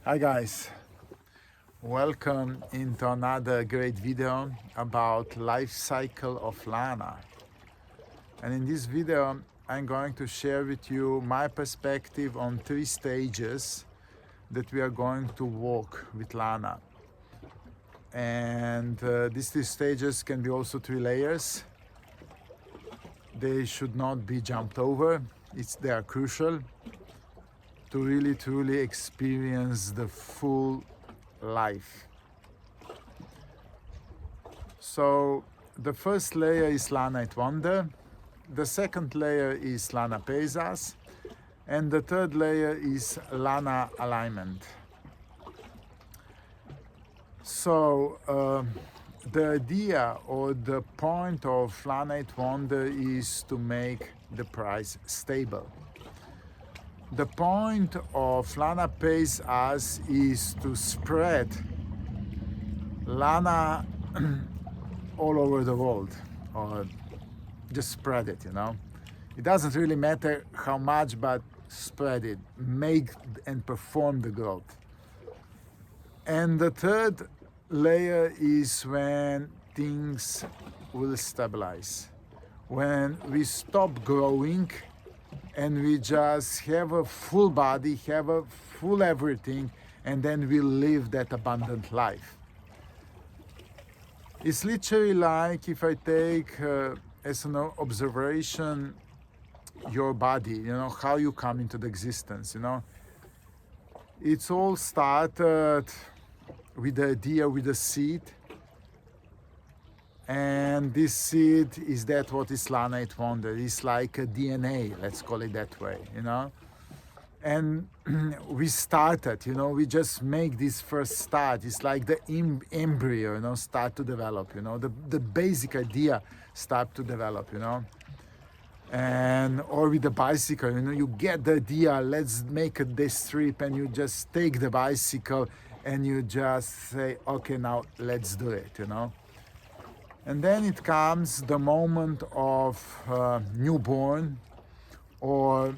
Hi guys, welcome into another great video about life cycle of Lana. And in this video I'm going to share with you my perspective on 3 stages that we are going to walk with Lana. And these 3 stages can be also 3 layers. They should not be jumped over. They are crucial to really truly experience the full life. So the first layer is Lana at Wonder, the second layer is Lana Pays Us, and the third layer is Lana Alignment. So the idea or the point of Lana at Wonder is to make the price stable. The point of Lana Pays Us is to spread Lana all over the world, or just spread it, It doesn't really matter how much, but spread it, make and perform the growth. And the third layer is when things will stabilize, when we stop growing and we just have a full body, have a full everything, and then we live that abundant life. It's literally like if I take as an observation your body, how you come into the existence, It's all started with the idea, with the seed. And this seed is that what is Lana at Wonder. It's like a DNA, let's call it that way, And we started, we just make this first start. It's like the embryo, start to develop, the basic idea start to develop, And or with the bicycle, you get the idea, let's make this trip, and you just take the bicycle and you just say, okay, now let's do it, And then it comes the moment of newborn, or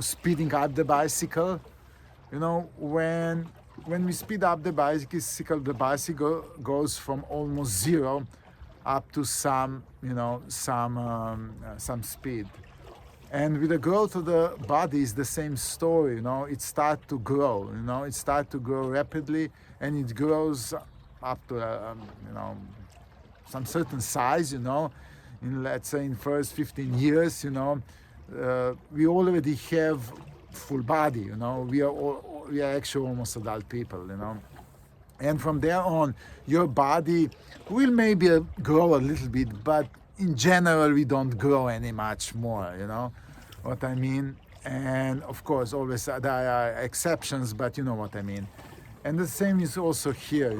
speeding up the bicycle. When we speed up the bicycle goes from almost zero up to some speed. And with the growth of the body is the same story. It starts to grow. It starts to grow rapidly, and it grows up to some certain size. Let's say in first 15 years, we already have full body. We are actually almost adult people. And from there on, your body will maybe grow a little bit, but in general, we don't grow any much more, what I mean? And of course, always there are exceptions, but you know what I mean. And the same is also here,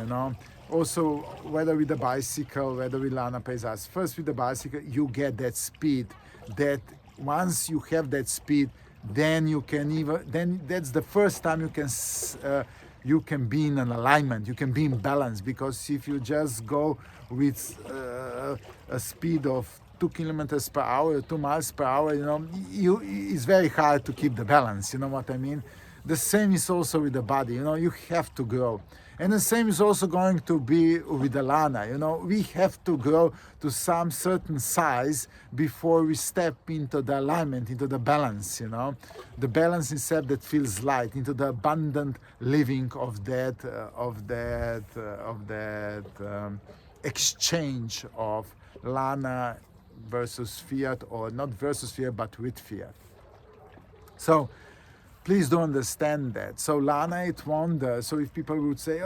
Also, whether with the bicycle, whether with Lana Pays Us. First with the bicycle, you get that speed, that once you have that speed, then that's the first time you can be in an alignment, you can be in balance. Because if you just go with a speed of 2 kilometers per hour, 2 miles per hour, it's very hard to keep the balance, you know what I mean? The same is also with the body, you have to grow. And the same is also going to be with the Lana, we have to grow to some certain size before we step into the alignment, into the balance, the balance instead that feels light, into the abundant living of that exchange of Lana versus fiat, or not versus fiat, but with fiat. So please do understand that. So Lana at Wonder, so if people would say,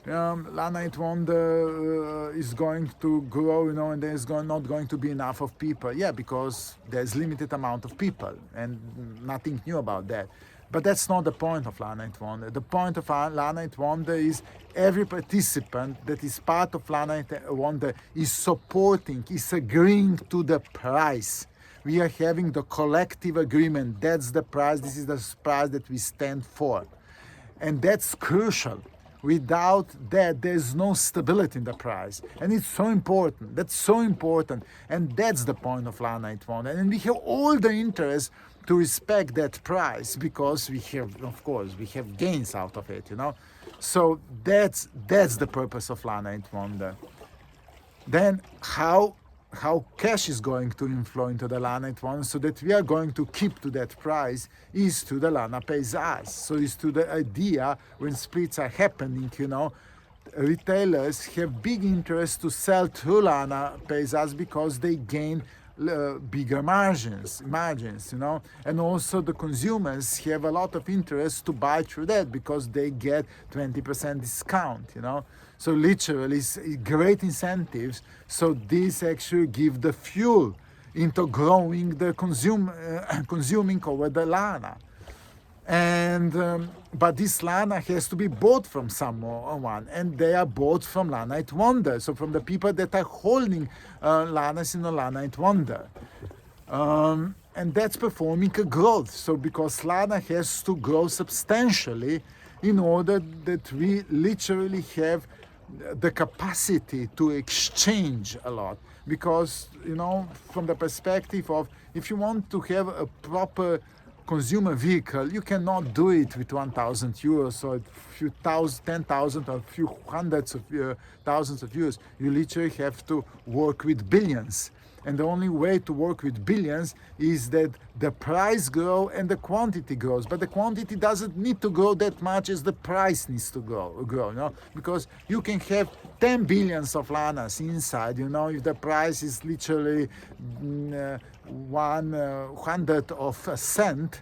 Lana at Wonder is going to grow, and there's not going to be enough of people. Yeah, because there's limited amount of people, and nothing new about that. But that's not the point of Lana at Wonder. The point of Lana at Wonder is every participant that is part of Lana at Wonder is supporting, is agreeing to the price. We are having the collective agreement. That's the price. This is the price that we stand for. And that's crucial. Without that, there's no stability in the price. And it's so important. That's so important. And that's the point of Lana at Wonder. And we have all the interest to respect that price, because we have, of course, we have gains out of it, you know. So that's the purpose of Lana and Wonder. Then how cash is going to inflow into the Lana and Wonder, so that we are going to keep to that price, is to the Lana pays us. So it's to the idea when splits are happening, you know, retailers have big interest to sell through Lana pays us, because they gain bigger margins, you know, and also the consumers have a lot of interest to buy through that, because they get 20% discount, you know. So literally, it's great incentives. So this actually give the fuel into growing the consuming over the Lana. And but this Lana has to be bought from someone, and they are bought from Lana and Wonder, so from the people that are holding Lanas in the Lana and Wonder. And that's performing a growth. So because Lana has to grow substantially in order that we literally have the capacity to exchange a lot. Because, you know, from the perspective of, if you want to have a proper consumer vehicle, you cannot do it with 1,000 euros or a few thousand, 10,000 or a few hundreds of thousands of euros. You literally have to work with billions. And the only way to work with billions is that the price grows and the quantity grows. But the quantity doesn't need to grow that much as the price needs to grow, you know? Because you can have 10 billions of Lanas inside, you know, if the price is literally 1/100 of a cent,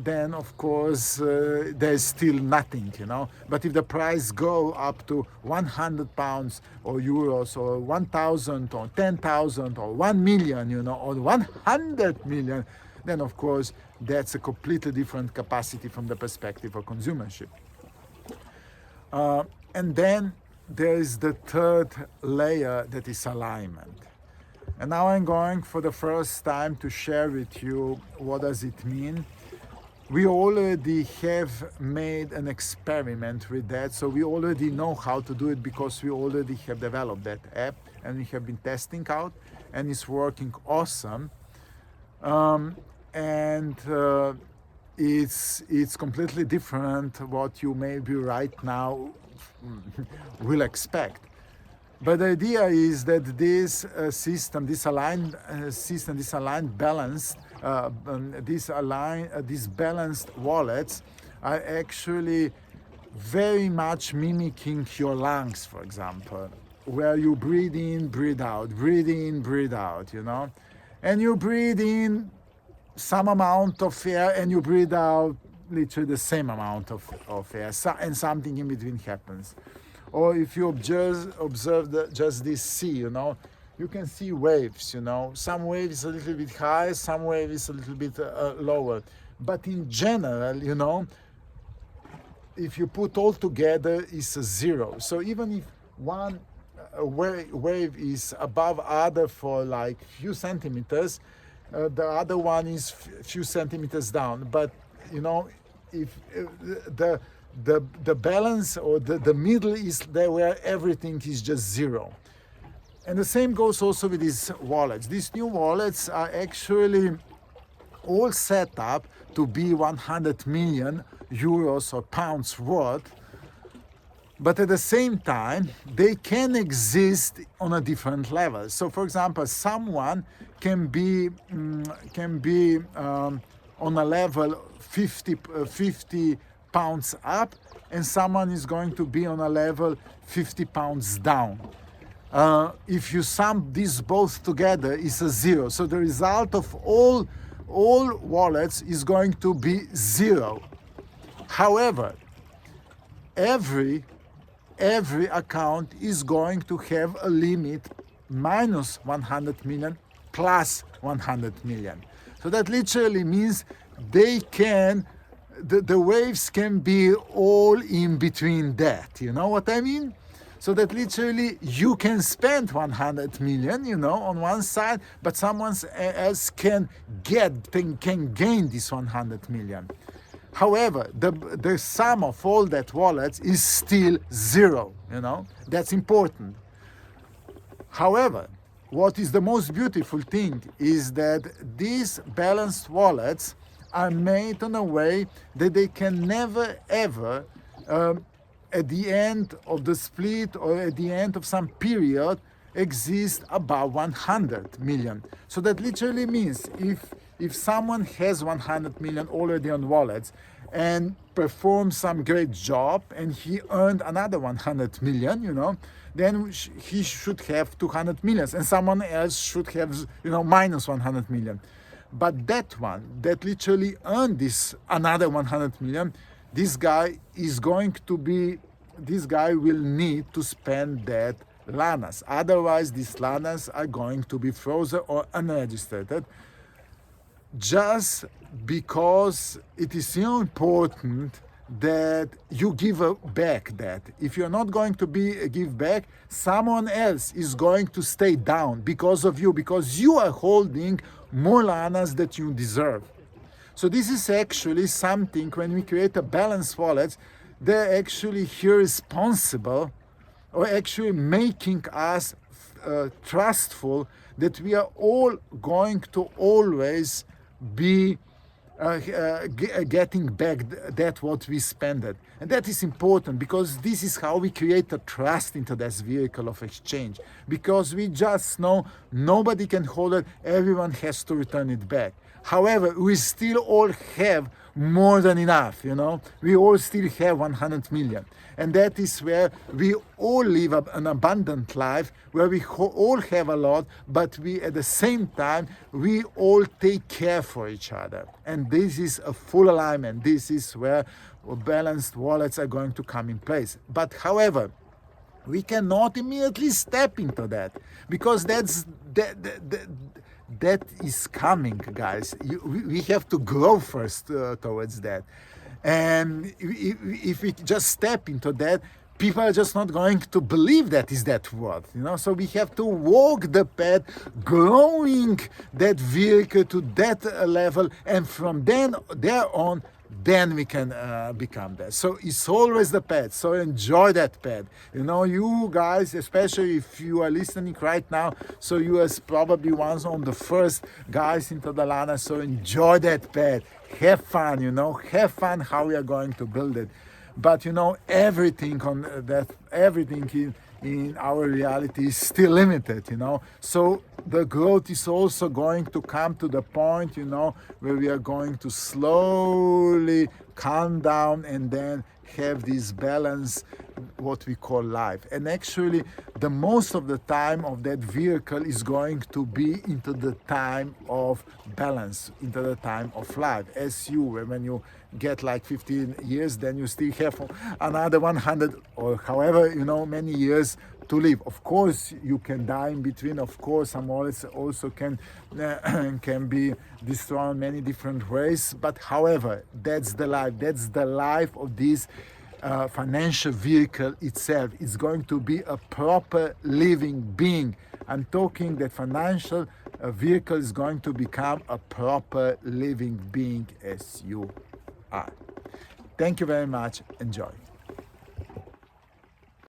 then of course there's still nothing, you know. But if the price go up to 100 pounds or euros or 1,000 or 10,000 or 1 million, you know, or 100 million, then of course that's a completely different capacity from the perspective of consumership. And then there is the third layer, that is alignment. And now I'm going for the first time to share with you what does it mean. We already have made an experiment with that, so we already know how to do it, because we already have developed that app and we have been testing out, and it's working awesome. It's completely different what you maybe right now will expect. But the idea is that this system, this aligned balanced, these balanced wallets are actually very much mimicking your lungs, for example, where you breathe in, breathe out, you know, and you breathe in some amount of air and you breathe out literally the same amount of air, and something in between happens. Or if you observe just this sea, you know, you can see waves, you know. Some waves a little bit higher, some waves a little bit lower. But in general, you know, if you put all together, it's a zero. So even if one wave is above other for like few centimeters, the other one is few centimeters down. But, you know, if the balance or the middle is there where everything is just zero. And the same goes also with these wallets. These new wallets are actually all set up to be 100 million euros or pounds worth, but at the same time they can exist on a different level. So for example, someone can be on a level 50 pounds up, and someone is going to be on a level 50 pounds down. If you sum these both together, it's a zero. So the result of all wallets is going to be zero. However, every account is going to have a limit minus 100 million plus 100 million. So that literally means they can, the waves can be all in between that. You know what I mean? So that literally you can spend 100 million, you know, on one side, but someone else can gain this 100 million. However, the sum of all that wallets is still zero, you know. That's important. However, what is the most beautiful thing is that these balanced wallets are made in a way that they can never ever at the end of the split or at the end of some period exist above 100 million. So that literally means if someone has 100 million already on wallets and performs some great job and he earned another 100 million, then he should have 200 millions and someone else should have, minus 100 million. But that one that literally earned this another 100 million, this guy will need to spend that Lanas. Otherwise, these Lanas are going to be frozen or unregistered. Just because it is so important that you give back that. If you're not going to give back, someone else is going to stay down because of you, because you are holding more Lanas that you deserve. So this is actually something, when we create a balanced wallet, they're actually irresponsible or actually making us trustful that we are all going to always be getting back that what we spent. And that is important because this is how we create a trust into this vehicle of exchange. Because we just know nobody can hold it, everyone has to return it back. However, we still all have more than enough, we all still have 100 million. And that is where we all live an abundant life, where we all have a lot, but we at the same time, we all take care for each other. And this is a full alignment. This is where balanced wallets are going to come in place. But however, we cannot immediately step into that because that is coming, guys. We have to grow first towards that. And if we just step into that, people are just not going to believe that is that word, So we have to walk the path, growing that vehicle to that level, and from there on, then we can become that. So it's always the path. So enjoy that path. You guys, especially if you are listening right now, so you are probably ones on the first guys into the Lana. So enjoy that path. Have fun, have fun how we are going to build it. But everything on that, everything in our reality is still limited, So the growth is also going to come to the point, where we are going to slowly calm down and then have this balance, what we call life. And actually, the most of the time of that vehicle is going to be into the time of balance, into the time of life. When you get like 15 years, then you still have another 100 or however, many years to live. Of course, you can die in between. Of course, some wallets also can be destroyed in many different ways. But however, that's the life. That's the life of this financial vehicle itself. It's going to be a proper living being. I'm talking that financial vehicle is going to become a proper living being as you are. Thank you very much. Enjoy.